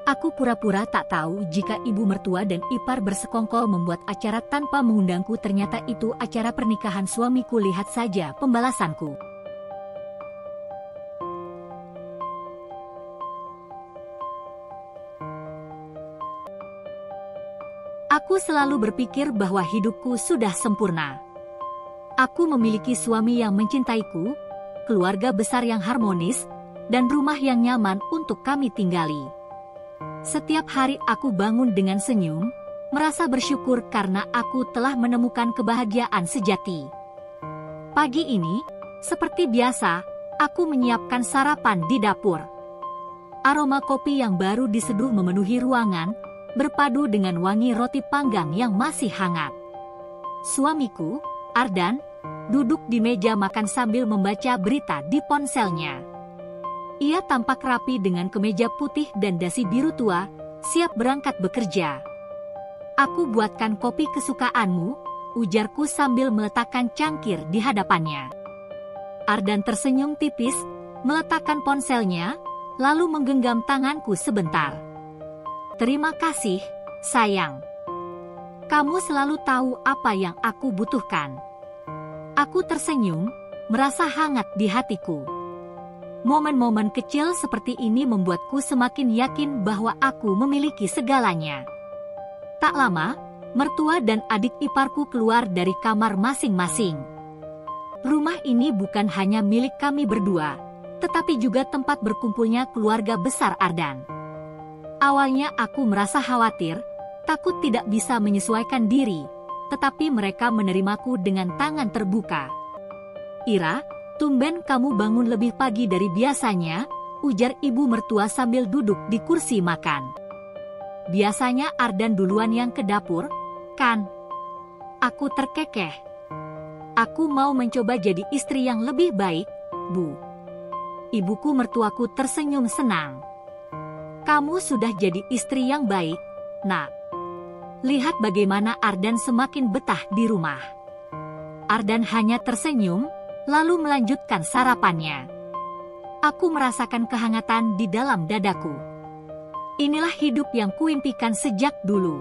Aku pura-pura tak tahu jika ibu mertua dan ipar bersekongkol membuat acara tanpa mengundangku. Ternyata itu acara pernikahan suamiku. Lihat saja pembalasanku. Aku selalu berpikir bahwa hidupku sudah sempurna. Aku memiliki suami yang mencintaiku, keluarga besar yang harmonis, dan rumah yang nyaman untuk kami tinggali. Setiap hari aku bangun dengan senyum, merasa bersyukur karena aku telah menemukan kebahagiaan sejati. Pagi ini, seperti biasa, aku menyiapkan sarapan di dapur. Aroma kopi yang baru diseduh memenuhi ruangan, berpadu dengan wangi roti panggang yang masih hangat. Suamiku, Ardan, duduk di meja makan sambil membaca berita di ponselnya. Ia tampak rapi dengan kemeja putih dan dasi biru tua, siap berangkat bekerja. Aku buatkan kopi kesukaanmu, ujarku sambil meletakkan cangkir di hadapannya. Ardan tersenyum tipis, meletakkan ponselnya, lalu menggenggam tanganku sebentar. Terima kasih, sayang. Kamu selalu tahu apa yang aku butuhkan. Aku tersenyum, merasa hangat di hatiku. Momen-momen kecil seperti ini membuatku semakin yakin bahwa aku memiliki segalanya. Tak lama, mertua dan adik iparku keluar dari kamar masing-masing. Rumah ini bukan hanya milik kami berdua, tetapi juga tempat berkumpulnya keluarga besar Ardan. Awalnya aku merasa khawatir, takut tidak bisa menyesuaikan diri, tetapi mereka menerimaku dengan tangan terbuka. "Ira, tumben kamu bangun lebih pagi dari biasanya," ujar ibu mertua sambil duduk di kursi makan. "Biasanya Ardan duluan yang ke dapur, kan?" Aku terkekeh. "Aku mau mencoba jadi istri yang lebih baik, Bu." Ibuku mertuaku tersenyum senang. "Kamu sudah jadi istri yang baik, Nak. Lihat bagaimana Ardan semakin betah di rumah." Ardan hanya tersenyum, lalu melanjutkan sarapannya. Aku merasakan kehangatan di dalam dadaku. Inilah hidup yang kuimpikan sejak dulu.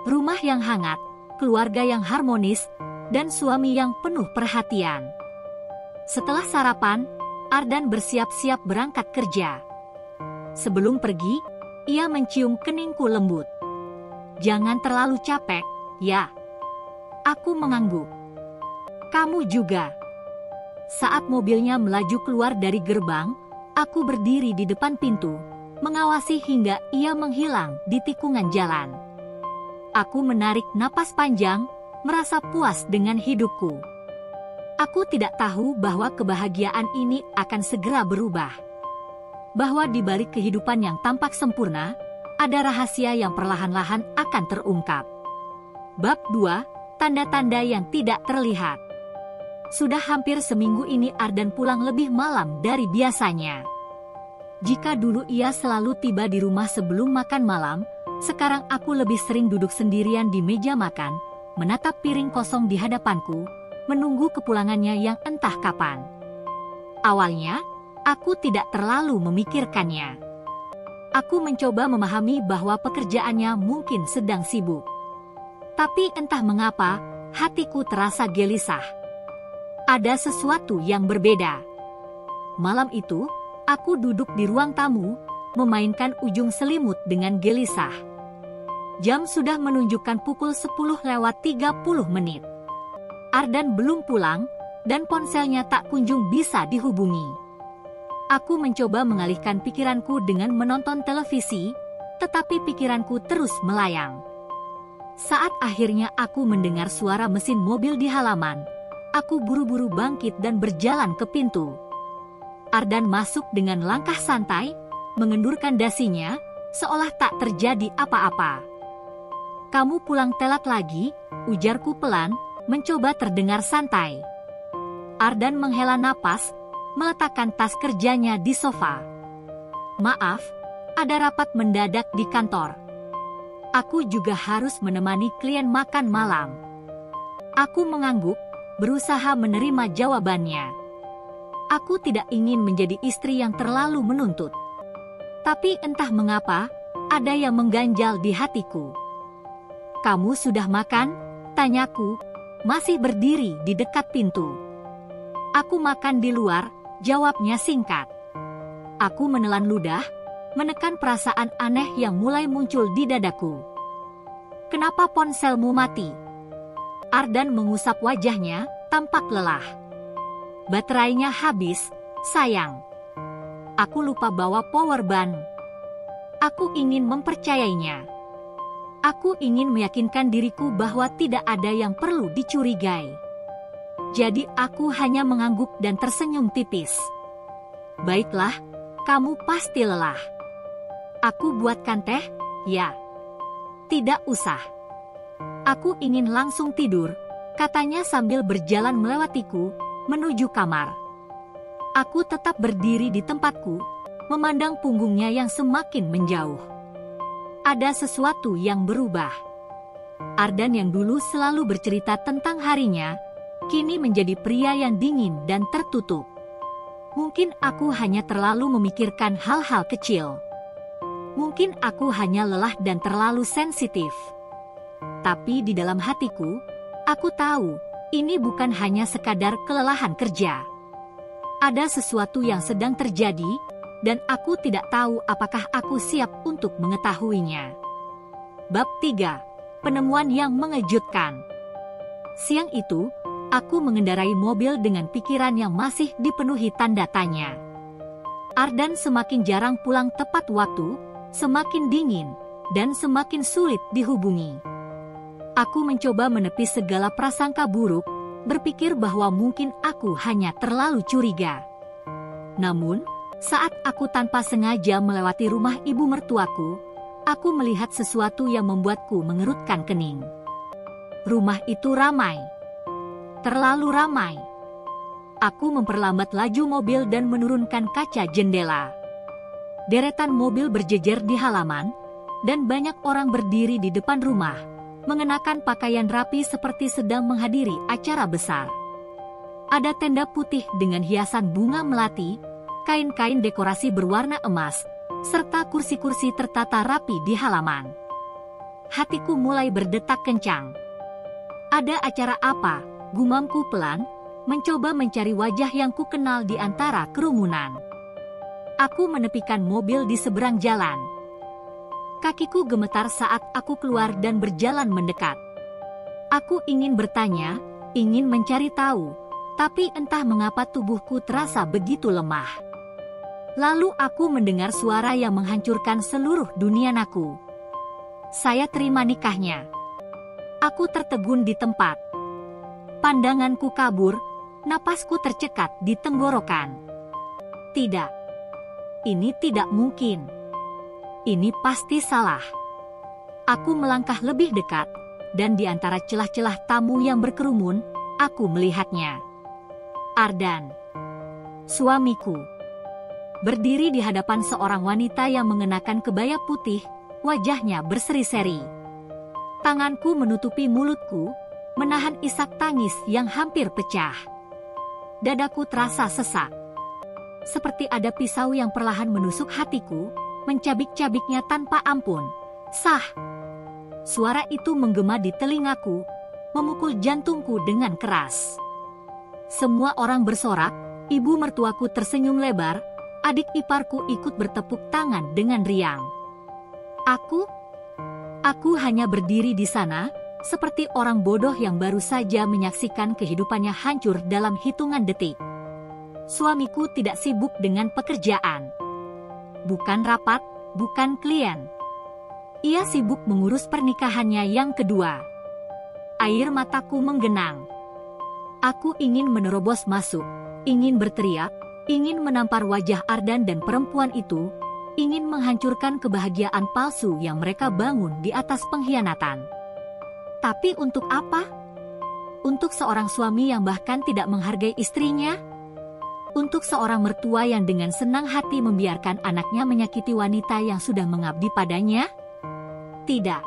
Rumah yang hangat, keluarga yang harmonis, dan suami yang penuh perhatian. Setelah sarapan, Ardan bersiap-siap berangkat kerja. Sebelum pergi, ia mencium keningku lembut. "Jangan terlalu capek, ya." Aku mengangguk. "Kamu juga." Saat mobilnya melaju keluar dari gerbang, aku berdiri di depan pintu, mengawasi hingga ia menghilang di tikungan jalan. Aku menarik napas panjang, merasa puas dengan hidupku. Aku tidak tahu bahwa kebahagiaan ini akan segera berubah. Bahwa di balik kehidupan yang tampak sempurna, ada rahasia yang perlahan-lahan akan terungkap. Bab 2, Tanda-tanda yang tidak terlihat. Sudah hampir seminggu ini Ardan pulang lebih malam dari biasanya. Jika dulu ia selalu tiba di rumah sebelum makan malam, sekarang aku lebih sering duduk sendirian di meja makan, menatap piring kosong di hadapanku, menunggu kepulangannya yang entah kapan. Awalnya, aku tidak terlalu memikirkannya. Aku mencoba memahami bahwa pekerjaannya mungkin sedang sibuk. Tapi entah mengapa, hatiku terasa gelisah. Ada sesuatu yang berbeda. Malam itu, aku duduk di ruang tamu, memainkan ujung selimut dengan gelisah. Jam sudah menunjukkan pukul 10:30. Ardan belum pulang, dan ponselnya tak kunjung bisa dihubungi. Aku mencoba mengalihkan pikiranku dengan menonton televisi, tetapi pikiranku terus melayang. Saat akhirnya aku mendengar suara mesin mobil di halaman, aku buru-buru bangkit dan berjalan ke pintu. Ardan masuk dengan langkah santai, mengendurkan dasinya, seolah tak terjadi apa-apa. "Kamu pulang telat lagi," ujarku pelan, mencoba terdengar santai. Ardan menghela napas, meletakkan tas kerjanya di sofa. "Maaf, ada rapat mendadak di kantor. Aku juga harus menemani klien makan malam." Aku mengangguk, berusaha menerima jawabannya. Aku tidak ingin menjadi istri yang terlalu menuntut. Tapi entah mengapa, ada yang mengganjal di hatiku. "Kamu sudah makan?" tanyaku, masih berdiri di dekat pintu. "Aku makan di luar," jawabnya singkat. Aku menelan ludah, menekan perasaan aneh yang mulai muncul di dadaku. "Kenapa ponselmu mati?" Ardan mengusap wajahnya, tampak lelah. "Baterainya habis, sayang. Aku lupa bawa power bank." Aku ingin mempercayainya. Aku ingin meyakinkan diriku bahwa tidak ada yang perlu dicurigai. Jadi aku hanya mengangguk dan tersenyum tipis. "Baiklah, kamu pasti lelah. Aku buatkan teh, ya?" "Tidak usah. Aku ingin langsung tidur," katanya sambil berjalan melewatiku, menuju kamar. Aku tetap berdiri di tempatku, memandang punggungnya yang semakin menjauh. Ada sesuatu yang berubah. Ardan yang dulu selalu bercerita tentang harinya, kini menjadi pria yang dingin dan tertutup. Mungkin aku hanya terlalu memikirkan hal-hal kecil. Mungkin aku hanya lelah dan terlalu sensitif. Tapi di dalam hatiku, aku tahu ini bukan hanya sekadar kelelahan kerja. Ada sesuatu yang sedang terjadi, dan aku tidak tahu apakah aku siap untuk mengetahuinya. Bab 3. Penemuan yang mengejutkan. Siang itu, aku mengendarai mobil dengan pikiran yang masih dipenuhi tanda tanya. Ardan semakin jarang pulang tepat waktu, semakin dingin, dan semakin sulit dihubungi. Aku mencoba menepis segala prasangka buruk, berpikir bahwa mungkin aku hanya terlalu curiga. Namun, saat aku tanpa sengaja melewati rumah ibu mertuaku, aku melihat sesuatu yang membuatku mengerutkan kening. Rumah itu ramai. Terlalu ramai. Aku memperlambat laju mobil dan menurunkan kaca jendela. Deretan mobil berjejer di halaman, dan banyak orang berdiri di depan rumah, mengenakan pakaian rapi seperti sedang menghadiri acara besar. Ada tenda putih dengan hiasan bunga melati, kain-kain dekorasi berwarna emas, serta kursi-kursi tertata rapi di halaman. Hatiku mulai berdetak kencang. "Ada acara apa?" gumamku pelan, mencoba mencari wajah yang kukenal di antara kerumunan. Aku menepikan mobil di seberang jalan. Kakiku gemetar saat aku keluar dan berjalan mendekat. Aku ingin bertanya, ingin mencari tahu, tapi entah mengapa tubuhku terasa begitu lemah. Lalu aku mendengar suara yang menghancurkan seluruh dunia naku. "Saya terima nikahnya." Aku tertegun di tempat. Pandanganku kabur, napasku tercekat di tenggorokan. Tidak. Ini tidak mungkin. Ini pasti salah. Aku melangkah lebih dekat, dan di antara celah-celah tamu yang berkerumun, aku melihatnya. Ardan. Suamiku. Berdiri di hadapan seorang wanita yang mengenakan kebaya putih, wajahnya berseri-seri. Tanganku menutupi mulutku, menahan isak tangis yang hampir pecah. Dadaku terasa sesak. Seperti ada pisau yang perlahan menusuk hatiku, mencabik-cabiknya tanpa ampun. Sah! Suara itu menggema di telingaku, memukul jantungku dengan keras. Semua orang bersorak, ibu mertuaku tersenyum lebar, adik iparku ikut bertepuk tangan dengan riang. Aku hanya berdiri di sana, seperti orang bodoh yang baru saja menyaksikan kehidupannya hancur dalam hitungan detik. Suamiku tidak sibuk dengan pekerjaan. Bukan rapat, bukan klien. Ia sibuk mengurus pernikahannya yang kedua. Air mataku menggenang. Aku ingin menerobos masuk, ingin berteriak, ingin menampar wajah Ardan dan perempuan itu, ingin menghancurkan kebahagiaan palsu yang mereka bangun di atas pengkhianatan. Tapi untuk apa? Untuk seorang suami yang bahkan tidak menghargai istrinya? Untuk seorang mertua yang dengan senang hati membiarkan anaknya menyakiti wanita yang sudah mengabdi padanya? Tidak.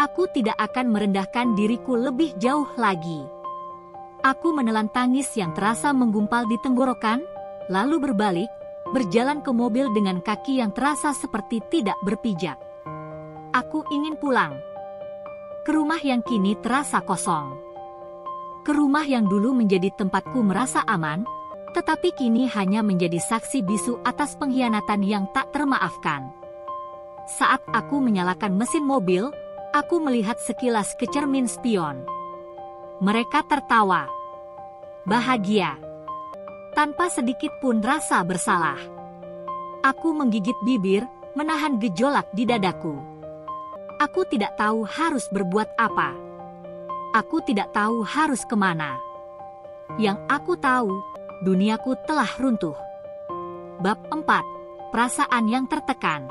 Aku tidak akan merendahkan diriku lebih jauh lagi. Aku menelan tangis yang terasa menggumpal di tenggorokan, lalu berbalik, berjalan ke mobil dengan kaki yang terasa seperti tidak berpijak. Aku ingin pulang. Ke rumah yang kini terasa kosong. Ke rumah yang dulu menjadi tempatku merasa aman, tetapi kini hanya menjadi saksi bisu atas pengkhianatan yang tak termaafkan. Saat aku menyalakan mesin mobil, aku melihat sekilas ke cermin spion. Mereka tertawa. Bahagia. Tanpa sedikit pun rasa bersalah. Aku menggigit bibir, menahan gejolak di dadaku. Aku tidak tahu harus berbuat apa. Aku tidak tahu harus kemana. Yang aku tahu, duniaku telah runtuh. Bab 4. Perasaan yang tertekan.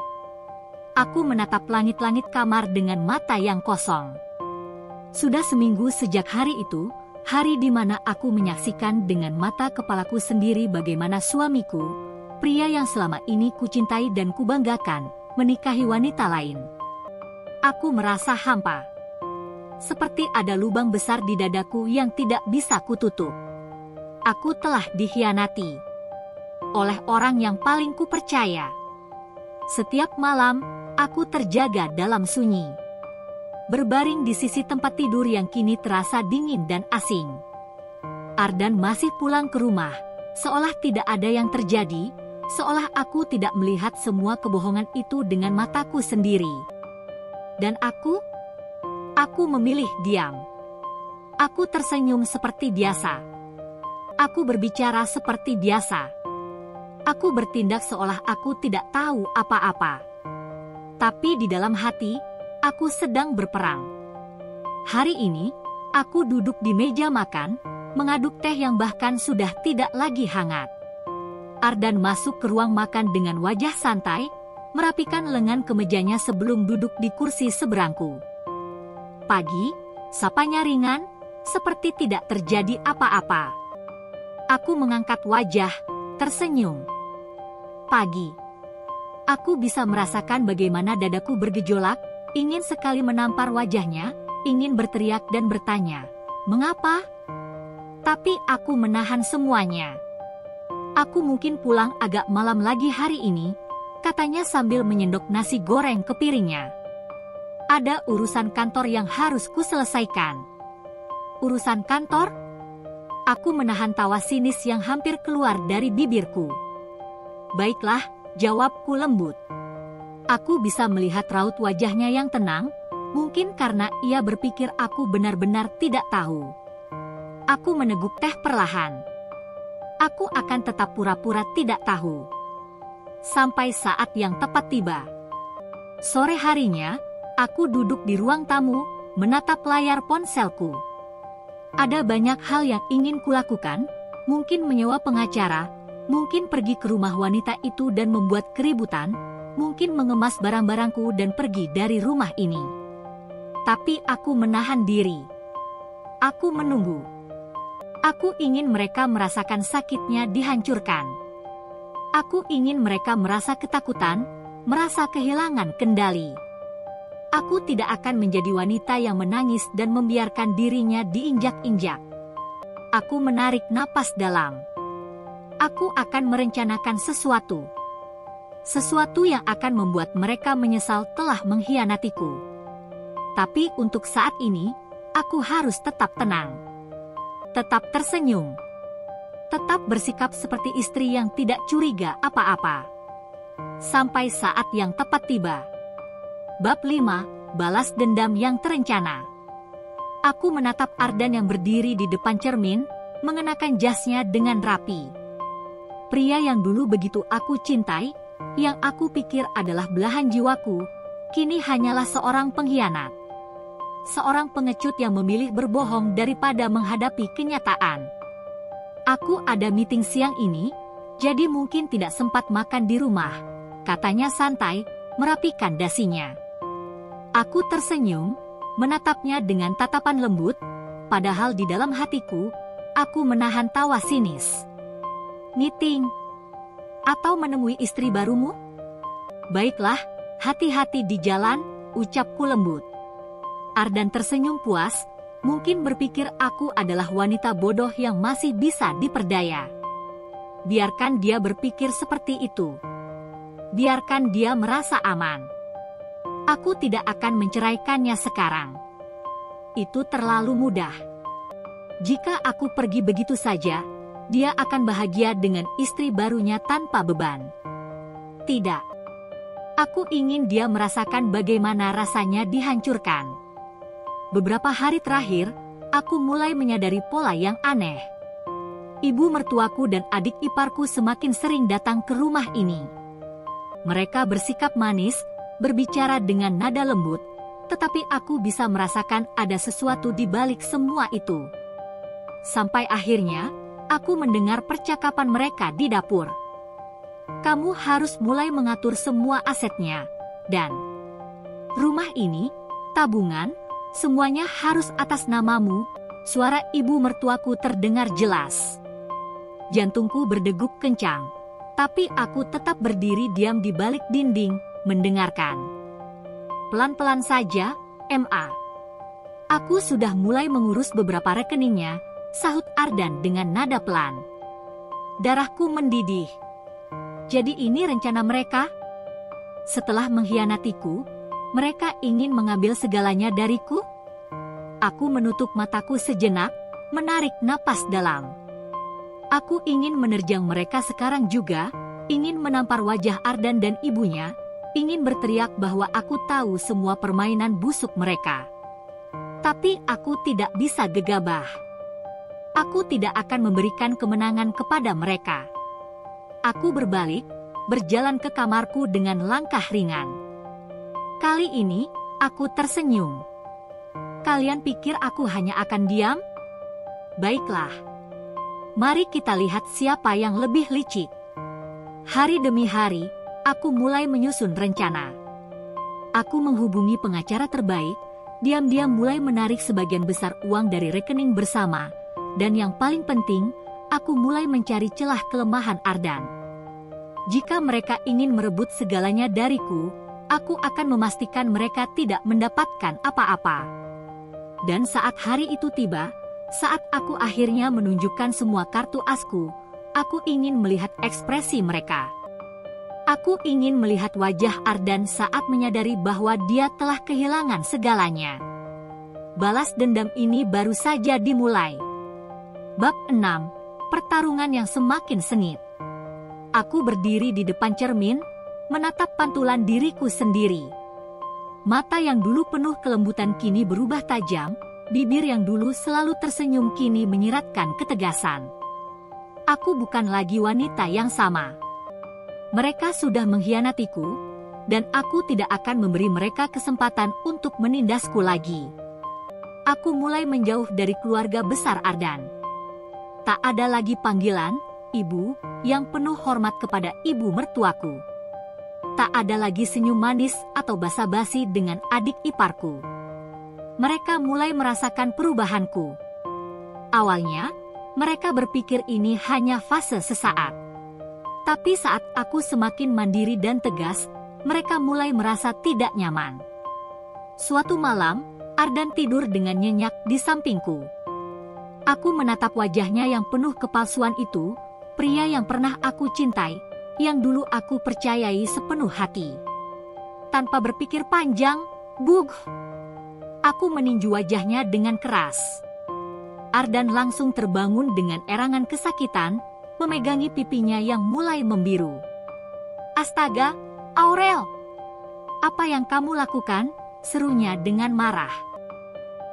Aku menatap langit-langit kamar dengan mata yang kosong. Sudah seminggu sejak hari itu, hari di mana aku menyaksikan dengan mata kepalaku sendiri bagaimana suamiku, pria yang selama ini kucintai dan kubanggakan, menikahi wanita lain. Aku merasa hampa. Seperti ada lubang besar di dadaku yang tidak bisa kututup. Aku telah dikhianati oleh orang yang paling kupercaya. Setiap malam, aku terjaga dalam sunyi. Berbaring di sisi tempat tidur yang kini terasa dingin dan asing. Ardan masih pulang ke rumah, seolah tidak ada yang terjadi, seolah aku tidak melihat semua kebohongan itu dengan mataku sendiri. Dan aku memilih diam. Aku tersenyum seperti biasa. Aku berbicara seperti biasa. Aku bertindak seolah aku tidak tahu apa-apa. Tapi di dalam hati, aku sedang berperang. Hari ini, aku duduk di meja makan, mengaduk teh yang bahkan sudah tidak lagi hangat. Ardan masuk ke ruang makan dengan wajah santai, merapikan lengan kemejanya sebelum duduk di kursi seberangku. Pagi, sapanya ringan, seperti tidak terjadi apa-apa. Aku mengangkat wajah, tersenyum. Pagi. Aku bisa merasakan bagaimana dadaku bergejolak, ingin sekali menampar wajahnya, ingin berteriak dan bertanya, "Mengapa?" Tapi aku menahan semuanya. "Aku mungkin pulang agak malam lagi hari ini," katanya sambil menyendok nasi goreng ke piringnya. "Ada urusan kantor yang harus kuselesaikan." "Urusan kantor?" Aku menahan tawa sinis yang hampir keluar dari bibirku. "Baiklah," jawabku lembut. Aku bisa melihat raut wajahnya yang tenang, mungkin karena ia berpikir aku benar-benar tidak tahu. Aku meneguk teh perlahan. Aku akan tetap pura-pura tidak tahu. Sampai saat yang tepat tiba. Sore harinya, aku duduk di ruang tamu, menatap layar ponselku. Ada banyak hal yang ingin kulakukan, mungkin menyewa pengacara, mungkin pergi ke rumah wanita itu dan membuat keributan, mungkin mengemas barang-barangku dan pergi dari rumah ini. Tapi aku menahan diri. Aku menunggu. Aku ingin mereka merasakan sakitnya dihancurkan. Aku ingin mereka merasa ketakutan, merasa kehilangan kendali. Aku tidak akan menjadi wanita yang menangis dan membiarkan dirinya diinjak-injak. Aku menarik napas dalam. Aku akan merencanakan sesuatu. Sesuatu yang akan membuat mereka menyesal telah mengkhianatiku. Tapi untuk saat ini, aku harus tetap tenang. Tetap tersenyum. Tetap bersikap seperti istri yang tidak curiga apa-apa. Sampai saat yang tepat tiba. Bab 5. Balas dendam yang terencana. Aku menatap Ardan yang berdiri di depan cermin, mengenakan jasnya dengan rapi. Pria yang dulu begitu aku cintai, yang aku pikir adalah belahan jiwaku, kini hanyalah seorang pengkhianat. Seorang pengecut yang memilih berbohong daripada menghadapi kenyataan. "Aku ada meeting siang ini, jadi mungkin tidak sempat makan di rumah," katanya santai, merapikan dasinya. Aku tersenyum, menatapnya dengan tatapan lembut, padahal di dalam hatiku, aku menahan tawa sinis. "Meeting? Atau menemui istri barumu?" "Baiklah, hati-hati di jalan," ucapku lembut. Ardan tersenyum puas, mungkin berpikir aku adalah wanita bodoh yang masih bisa diperdaya. Biarkan dia berpikir seperti itu. Biarkan dia merasa aman. Aku tidak akan menceraikannya sekarang. Itu terlalu mudah. Jika aku pergi begitu saja, dia akan bahagia dengan istri barunya tanpa beban. Tidak. Aku ingin dia merasakan bagaimana rasanya dihancurkan. Beberapa hari terakhir, aku mulai menyadari pola yang aneh. Ibu mertuaku dan adik iparku semakin sering datang ke rumah ini. Mereka bersikap manis, berbicara dengan nada lembut, tetapi aku bisa merasakan ada sesuatu di balik semua itu. Sampai akhirnya, aku mendengar percakapan mereka di dapur. Kamu harus mulai mengatur semua asetnya, dan rumah ini, tabungan, semuanya harus atas namamu. Suara ibu mertuaku terdengar jelas. Jantungku berdegup kencang, tapi aku tetap berdiri diam di balik dinding, mendengarkan. Pelan-pelan saja, Ma. Aku sudah mulai mengurus beberapa rekeningnya, sahut Ardan dengan nada pelan. Darahku mendidih. Jadi ini rencana mereka? Setelah mengkhianatiku, mereka ingin mengambil segalanya dariku? Aku menutup mataku sejenak, menarik napas dalam. Aku ingin menerjang mereka sekarang juga, ingin menampar wajah Ardan dan ibunya, ingin berteriak bahwa aku tahu semua permainan busuk mereka. Tapi aku tidak bisa gegabah. Aku tidak akan memberikan kemenangan kepada mereka. Aku berbalik, berjalan ke kamarku dengan langkah ringan. Kali ini, aku tersenyum. Kalian pikir aku hanya akan diam? Baiklah. Mari kita lihat siapa yang lebih licik. Hari demi hari, aku mulai menyusun rencana. Aku menghubungi pengacara terbaik, diam-diam mulai menarik sebagian besar uang dari rekening bersama, dan yang paling penting, aku mulai mencari celah kelemahan Ardan. Jika mereka ingin merebut segalanya dariku, aku akan memastikan mereka tidak mendapatkan apa-apa. Dan saat hari itu tiba, saat aku akhirnya menunjukkan semua kartu asku, aku ingin melihat ekspresi mereka. Aku ingin melihat wajah Ardan saat menyadari bahwa dia telah kehilangan segalanya. Balas dendam ini baru saja dimulai. Bab 6. Pertarungan yang semakin sengit. Aku berdiri di depan cermin, menatap pantulan diriku sendiri. Mata yang dulu penuh kelembutan kini berubah tajam, bibir yang dulu selalu tersenyum kini menyiratkan ketegasan. Aku bukan lagi wanita yang sama. Mereka sudah mengkhianatiku, dan aku tidak akan memberi mereka kesempatan untuk menindasku lagi. Aku mulai menjauh dari keluarga besar Ardan. Tak ada lagi panggilan, ibu, yang penuh hormat kepada ibu mertuaku. Tak ada lagi senyum manis atau basa-basi dengan adik iparku. Mereka mulai merasakan perubahanku. Awalnya, mereka berpikir ini hanya fase sesaat. Tapi saat aku semakin mandiri dan tegas, mereka mulai merasa tidak nyaman. Suatu malam, Ardan tidur dengan nyenyak di sampingku. Aku menatap wajahnya yang penuh kepalsuan itu, pria yang pernah aku cintai, yang dulu aku percayai sepenuh hati. Tanpa berpikir panjang, bug! Aku meninju wajahnya dengan keras. Ardan langsung terbangun dengan erangan kesakitan, memegangi pipinya yang mulai membiru. Astaga, Aurel! Apa yang kamu lakukan? Serunya dengan marah.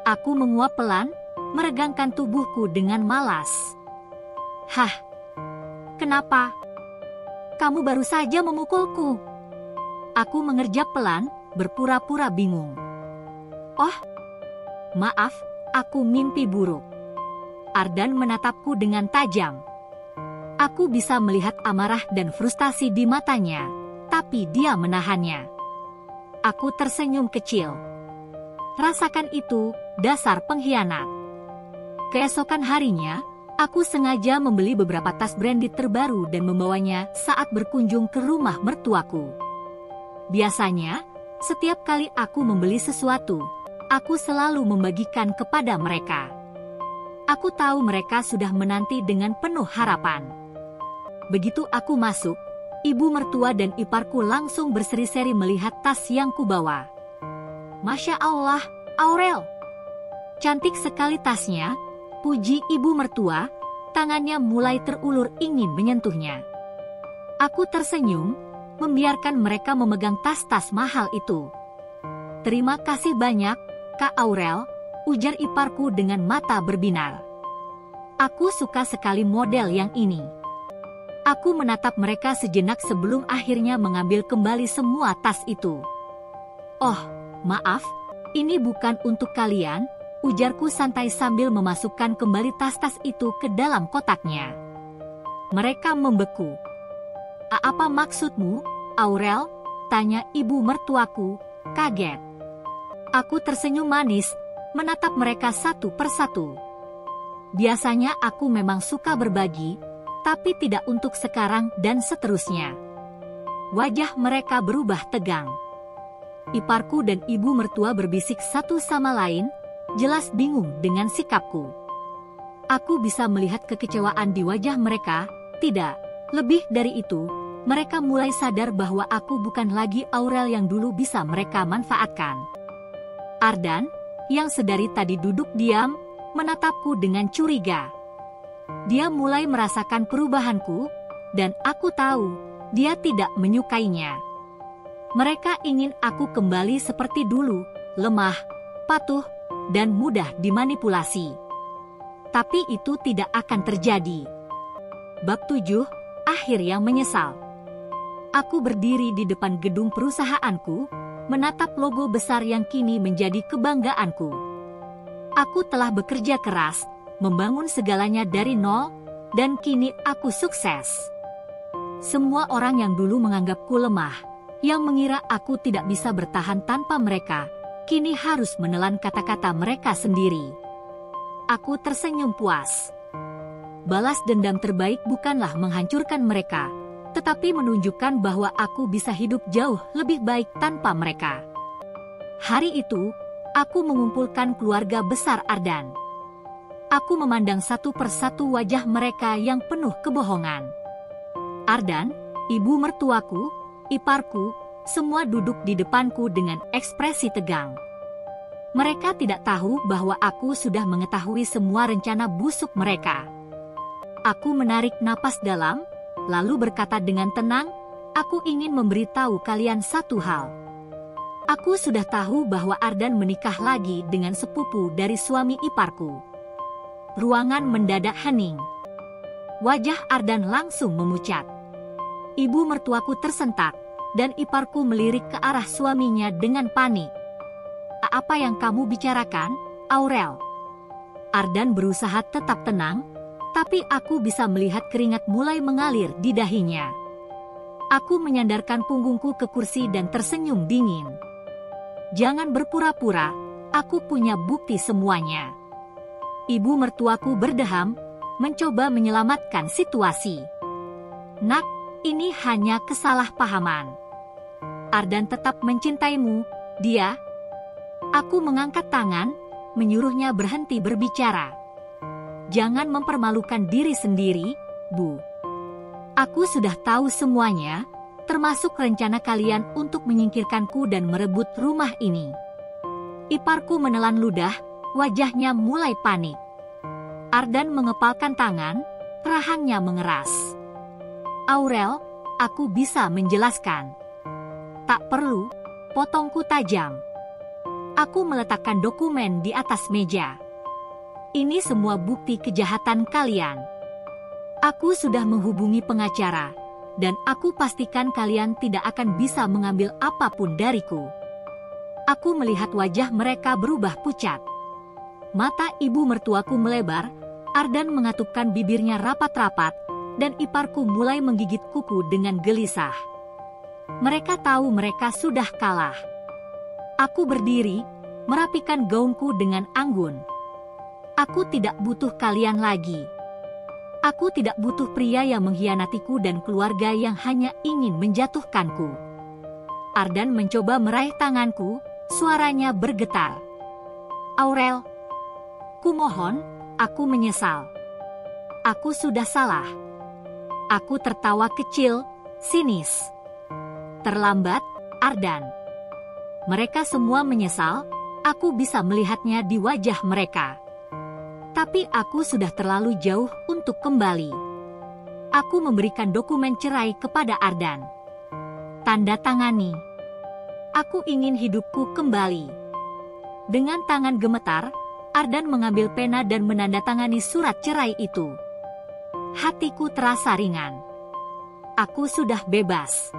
Aku menguap pelan, meregangkan tubuhku dengan malas. Hah? Kenapa? Kamu baru saja memukulku. Aku mengerjap pelan, berpura-pura bingung. Oh, maaf, aku mimpi buruk. Ardan menatapku dengan tajam. Aku bisa melihat amarah dan frustasi di matanya, tapi dia menahannya. Aku tersenyum kecil. Rasakan itu, dasar pengkhianat. Keesokan harinya, aku sengaja membeli beberapa tas branded terbaru dan membawanya saat berkunjung ke rumah mertuaku. Biasanya, setiap kali aku membeli sesuatu, aku selalu membagikan kepada mereka. Aku tahu mereka sudah menanti dengan penuh harapan. Begitu aku masuk, ibu mertua dan iparku langsung berseri-seri melihat tas yang kubawa. Masya Allah, Aurel. Cantik sekali tasnya, puji ibu mertua, tangannya mulai terulur ingin menyentuhnya. Aku tersenyum, membiarkan mereka memegang tas-tas mahal itu. Terima kasih banyak, Kak Aurel, ujar iparku dengan mata berbinar. Aku suka sekali model yang ini. Aku menatap mereka sejenak sebelum akhirnya mengambil kembali semua tas itu. Oh, maaf, ini bukan untuk kalian, ujarku santai sambil memasukkan kembali tas-tas itu ke dalam kotaknya. Mereka membeku. Apa maksudmu, Aurel? Tanya ibu mertuaku, kaget. Aku tersenyum manis, menatap mereka satu persatu. Biasanya aku memang suka berbagi, tapi tidak untuk sekarang dan seterusnya. Wajah mereka berubah tegang. Iparku dan ibu mertua berbisik satu sama lain, jelas bingung dengan sikapku. Aku bisa melihat kekecewaan di wajah mereka. Tidak, lebih dari itu, mereka mulai sadar bahwa aku bukan lagi Aurel yang dulu bisa mereka manfaatkan. Ardan, yang sedari tadi duduk diam, menatapku dengan curiga. Dia mulai merasakan perubahanku, dan aku tahu dia tidak menyukainya. Mereka ingin aku kembali seperti dulu, lemah, patuh, dan mudah dimanipulasi. Tapi itu tidak akan terjadi. Bab 7, akhir yang menyesal. Aku berdiri di depan gedung perusahaanku, menatap logo besar yang kini menjadi kebanggaanku. Aku telah bekerja keras, membangun segalanya dari nol, dan kini aku sukses. Semua orang yang dulu menganggapku lemah, yang mengira aku tidak bisa bertahan tanpa mereka, kini harus menelan kata-kata mereka sendiri. Aku tersenyum puas. Balas dendam terbaik bukanlah menghancurkan mereka, tetapi menunjukkan bahwa aku bisa hidup jauh lebih baik tanpa mereka. Hari itu, aku mengumpulkan keluarga besar Ardan. Aku memandang satu persatu wajah mereka yang penuh kebohongan. Ardan, ibu mertuaku, iparku, semua duduk di depanku dengan ekspresi tegang. Mereka tidak tahu bahwa aku sudah mengetahui semua rencana busuk mereka. Aku menarik napas dalam, lalu berkata dengan tenang, aku ingin memberitahu kalian satu hal. Aku sudah tahu bahwa Ardan menikah lagi dengan sepupu dari suami iparku. Ruangan mendadak hening. Wajah Ardan langsung memucat. Ibu mertuaku tersentak, dan iparku melirik ke arah suaminya dengan panik. Apa yang kamu bicarakan, Aurel? Ardan berusaha tetap tenang, tapi aku bisa melihat keringat mulai mengalir di dahinya. Aku menyandarkan punggungku ke kursi dan tersenyum dingin. Jangan berpura-pura, aku punya bukti semuanya. Ibu mertuaku berdeham, mencoba menyelamatkan situasi. Nak, ini hanya kesalahpahaman. Ardan tetap mencintaimu, dia. Aku mengangkat tangan, menyuruhnya berhenti berbicara. Jangan mempermalukan diri sendiri, Bu. Aku sudah tahu semuanya, termasuk rencana kalian untuk menyingkirkanku dan merebut rumah ini. Iparku menelan ludah, wajahnya mulai panik. Ardan mengepalkan tangan, rahangnya mengeras. Aurel, aku bisa menjelaskan. Tak perlu, potongku tajam. Aku meletakkan dokumen di atas meja. Ini semua bukti kejahatan kalian. Aku sudah menghubungi pengacara, dan aku pastikan kalian tidak akan bisa mengambil apapun dariku. Aku melihat wajah mereka berubah pucat. Mata ibu mertuaku melebar, Ardan mengatupkan bibirnya rapat-rapat, dan iparku mulai menggigit kuku dengan gelisah. Mereka tahu mereka sudah kalah. Aku berdiri, merapikan gaunku dengan anggun. Aku tidak butuh kalian lagi. Aku tidak butuh pria yang mengkhianatiku dan keluarga yang hanya ingin menjatuhkanku. Ardan mencoba meraih tanganku, suaranya bergetar. Aurel, kumohon, aku menyesal. Aku sudah salah. Aku tertawa kecil, sinis. Terlambat, Ardan. Mereka semua menyesal, aku bisa melihatnya di wajah mereka. Tapi aku sudah terlalu jauh untuk kembali. Aku memberikan dokumen cerai kepada Ardan. Tanda tangani. Aku ingin hidupku kembali. Dengan tangan gemetar, Ardan mengambil pena dan menandatangani surat cerai itu. Hatiku terasa ringan. Aku sudah bebas.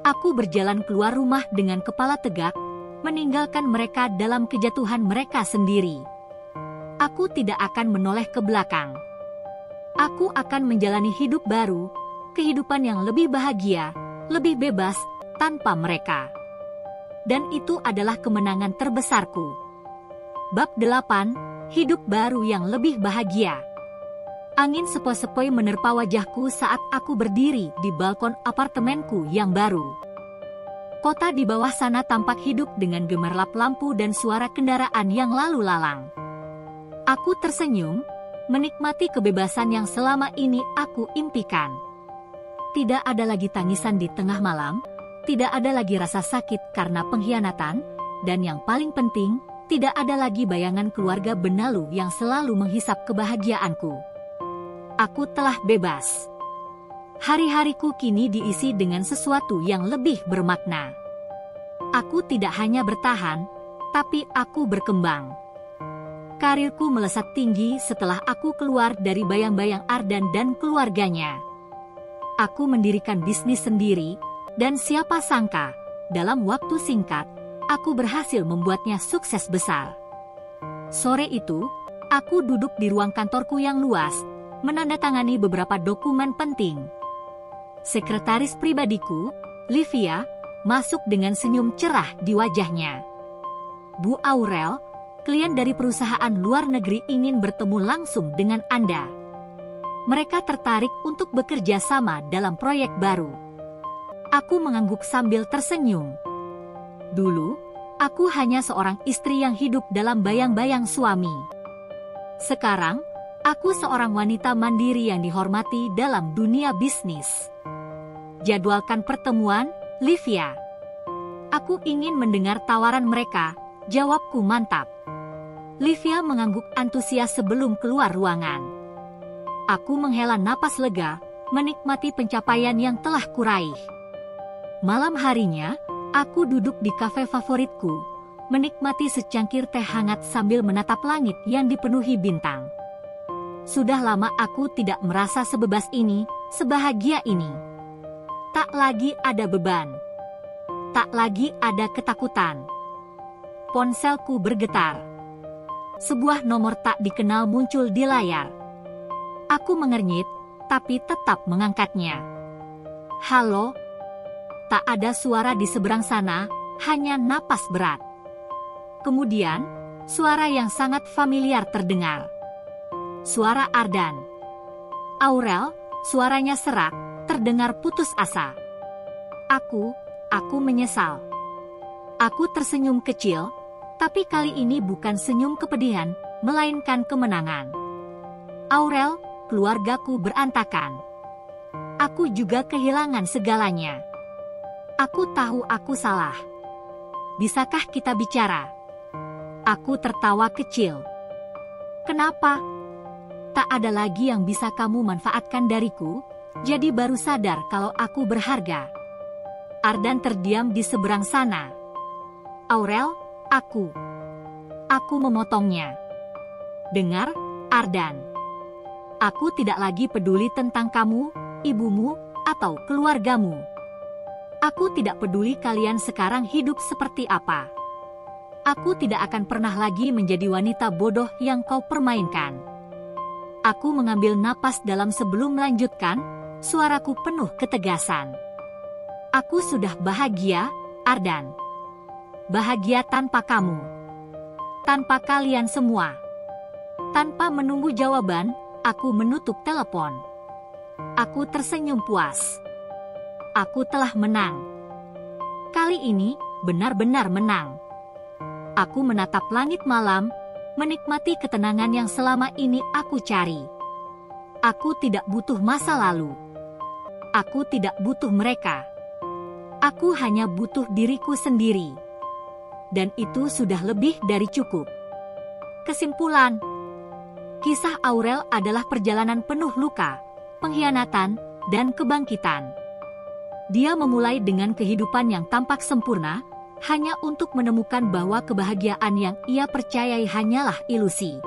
Aku berjalan keluar rumah dengan kepala tegak, meninggalkan mereka dalam kejatuhan mereka sendiri. Aku tidak akan menoleh ke belakang. Aku akan menjalani hidup baru, kehidupan yang lebih bahagia, lebih bebas, tanpa mereka. Dan itu adalah kemenangan terbesarku. Bab 8, Hidup Baru yang Lebih Bahagia. Angin sepoi-sepoi menerpa wajahku saat aku berdiri di balkon apartemenku yang baru. Kota di bawah sana tampak hidup dengan gemerlap lampu dan suara kendaraan yang lalu lalang. Aku tersenyum, menikmati kebebasan yang selama ini aku impikan. Tidak ada lagi tangisan di tengah malam, tidak ada lagi rasa sakit karena pengkhianatan, dan yang paling penting, tidak ada lagi bayangan keluarga benalu yang selalu menghisap kebahagiaanku. Aku telah bebas. Hari-hariku kini diisi dengan sesuatu yang lebih bermakna. Aku tidak hanya bertahan, tapi aku berkembang. Karirku melesat tinggi setelah aku keluar dari bayang-bayang Ardan dan keluarganya. Aku mendirikan bisnis sendiri, dan siapa sangka, dalam waktu singkat, aku berhasil membuatnya sukses besar. Sore itu, aku duduk di ruang kantorku yang luas, menandatangani beberapa dokumen penting. Sekretaris pribadiku, Livia, masuk dengan senyum cerah di wajahnya. Bu Aurel, klien dari perusahaan luar negeri ingin bertemu langsung dengan Anda. Mereka tertarik untuk bekerja sama dalam proyek baru. Aku mengangguk sambil tersenyum. Dulu, aku hanya seorang istri yang hidup dalam bayang-bayang suami. Sekarang, aku seorang wanita mandiri yang dihormati dalam dunia bisnis. Jadwalkan pertemuan, Livia. Aku ingin mendengar tawaran mereka, jawabku mantap. Livia mengangguk antusias sebelum keluar ruangan. Aku menghela napas lega, menikmati pencapaian yang telah kuraih. Malam harinya, aku duduk di kafe favoritku, menikmati secangkir teh hangat sambil menatap langit yang dipenuhi bintang. Sudah lama aku tidak merasa sebebas ini, sebahagia ini. Tak lagi ada beban. Tak lagi ada ketakutan. Ponselku bergetar. Sebuah nomor tak dikenal muncul di layar. Aku mengernyit, tapi tetap mengangkatnya. Halo? Tak ada suara di seberang sana, hanya napas berat. Kemudian, suara yang sangat familiar terdengar. Suara Ardan. Aurel, suaranya serak, terdengar putus asa. Aku menyesal. Aku tersenyum kecil, tapi kali ini bukan senyum kepedihan, melainkan kemenangan. Aurel, keluargaku berantakan. Aku juga kehilangan segalanya. Aku tahu aku salah. Bisakah kita bicara? Aku tertawa kecil. Kenapa? Tak ada lagi yang bisa kamu manfaatkan dariku, jadi baru sadar kalau aku berharga. Ardan terdiam di seberang sana. Aurel, Aku memotongnya. Dengar, Ardan. Aku tidak lagi peduli tentang kamu, ibumu, atau keluargamu. Aku tidak peduli kalian sekarang hidup seperti apa. Aku tidak akan pernah lagi menjadi wanita bodoh yang kau permainkan. Aku mengambil napas dalam sebelum melanjutkan, suaraku penuh ketegasan. Aku sudah bahagia, Ardan. Bahagia tanpa kamu. Tanpa kalian semua. Tanpa menunggu jawaban, aku menutup telepon. Aku tersenyum puas. Aku telah menang. Kali ini, benar-benar menang. Aku menatap langit malam, menikmati ketenangan yang selama ini aku cari. Aku tidak butuh masa lalu. Aku tidak butuh mereka. Aku hanya butuh diriku sendiri. dan itu sudah lebih dari cukup. Kesimpulan, kisah Aurel adalah perjalanan penuh luka, pengkhianatan, dan kebangkitan. Dia memulai dengan kehidupan yang tampak sempurna, hanya untuk menemukan bahwa kebahagiaan yang ia percayai hanyalah ilusi.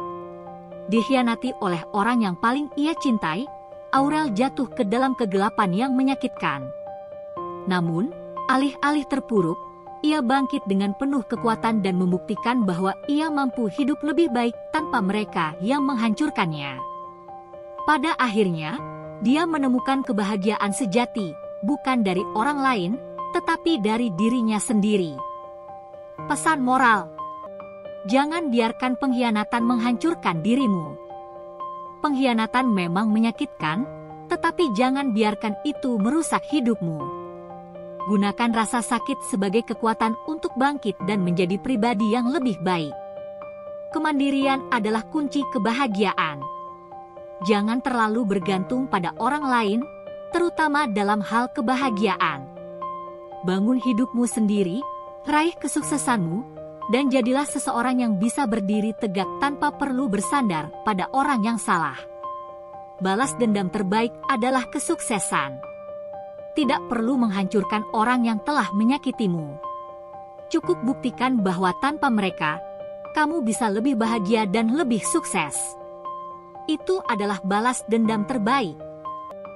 Dikhianati oleh orang yang paling ia cintai, Aurel jatuh ke dalam kegelapan yang menyakitkan. Namun, alih-alih terpuruk, ia bangkit dengan penuh kekuatan dan membuktikan bahwa ia mampu hidup lebih baik tanpa mereka yang menghancurkannya. Pada akhirnya, dia menemukan kebahagiaan sejati, bukan dari orang lain, tetapi dari dirinya sendiri. Pesan moral: jangan biarkan pengkhianatan menghancurkan dirimu. Pengkhianatan memang menyakitkan, tetapi jangan biarkan itu merusak hidupmu. Gunakan rasa sakit sebagai kekuatan untuk bangkit dan menjadi pribadi yang lebih baik. Kemandirian adalah kunci kebahagiaan. Jangan terlalu bergantung pada orang lain, terutama dalam hal kebahagiaan. Bangun hidupmu sendiri, raih kesuksesanmu, dan jadilah seseorang yang bisa berdiri tegak tanpa perlu bersandar pada orang yang salah. Balas dendam terbaik adalah kesuksesan. Tidak perlu menghancurkan orang yang telah menyakitimu. Cukup buktikan bahwa tanpa mereka, kamu bisa lebih bahagia dan lebih sukses. Itu adalah balas dendam terbaik.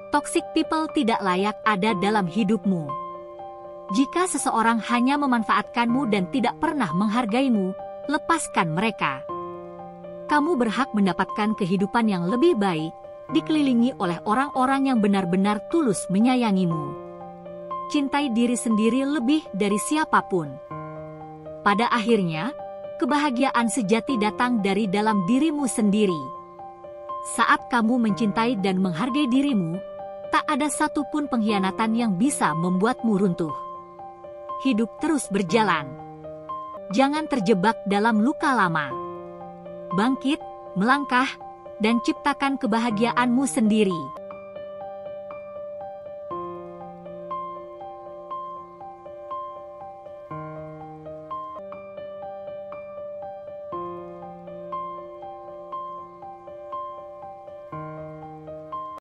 Toxic people tidak layak ada dalam hidupmu. Jika seseorang hanya memanfaatkanmu dan tidak pernah menghargaimu, lepaskan mereka. Kamu berhak mendapatkan kehidupan yang lebih baik, dikelilingi oleh orang-orang yang benar-benar tulus menyayangimu. Cintai diri sendiri lebih dari siapapun. Pada akhirnya, kebahagiaan sejati datang dari dalam dirimu sendiri. Saat kamu mencintai dan menghargai dirimu, tak ada satupun pengkhianatan yang bisa membuatmu runtuh. Hidup terus berjalan. Jangan terjebak dalam luka lama. Bangkit, melangkah, dan ciptakan kebahagiaanmu sendiri.